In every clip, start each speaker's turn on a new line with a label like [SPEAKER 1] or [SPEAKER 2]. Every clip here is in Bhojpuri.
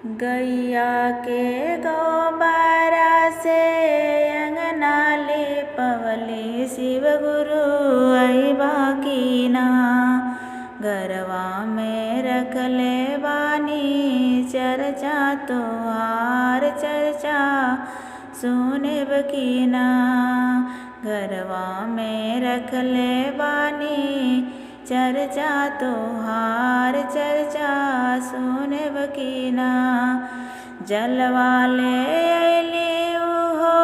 [SPEAKER 1] गैया के गोबरा से अंगना लिपवली शिव गुरु अइबा कीना। गरवा में रखले बानी चर्चा तोहार चर्चा सुनेब कीना। गरवा में रखले बानी चर्चा तोहार चर्चा सुनेब कीना। जलवा ले अइली उहो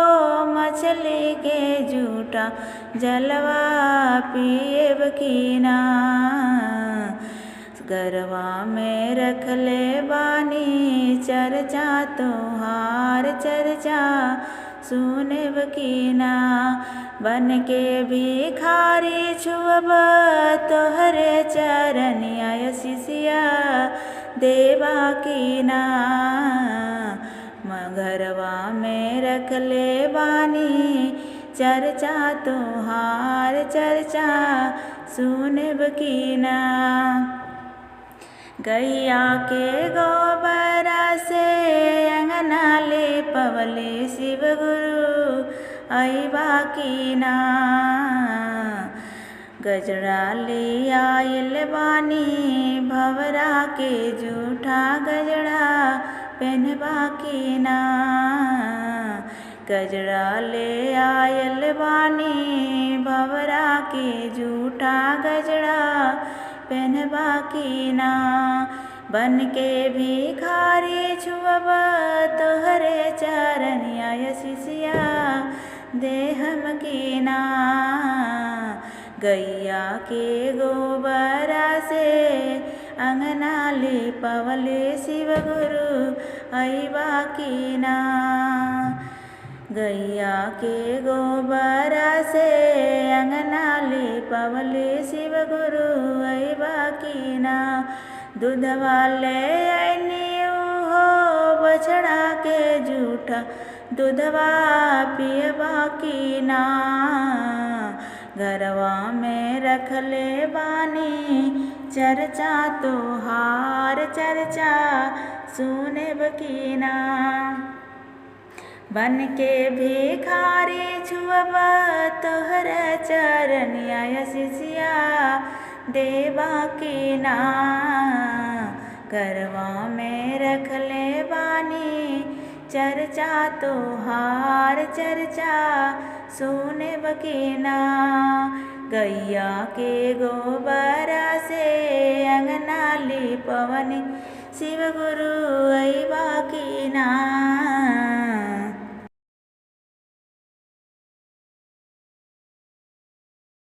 [SPEAKER 1] मछली के जूठा जलवा पिएब कीना। गरवा में रखले बानी चर्चा तोहार चर्चा सुनेब कीना। बन के भिखारी छुअब तोहरे चरनिया शिष्या देवा कीना। घरवा में रखले बानी चर्चा तोहार चर्चा सुनेब कीना। गैया के गोबरा से अंगना लिपवली शिव गुरु अइबा कीना। गजरा ले आइल बानी भवरा के जूठा गजरा पहनबा कीना। गजरा ले आइल बानी भवरा के जूठा गजरा पहनबा कीना। बन के भिखारी छुअब तोहरे चरनिया शिष्या देहम कीना। गैया के गोबरा से अंगना लिपवली शिव गुरु अइबा कीना। गैया के गोबरा से अंगना लिपवली शिव गुरु अइबा कीना। दूधवा ले अइनी उहो बछड़ा के जूठा दूधवा पियबा कीना। घरवा में रखले बानी चर्चा तोहार चर्चा सुनेब कीना। बन के भिखारी छुअब तोहर चरनिया शिष्या देवा कीना। घरवा में रखले बानी चर्चा तोहार चर्चा सुनेब कीना। गैया के गोबरा से अंगना लिपवनी शिव गुरु अइबा कीना।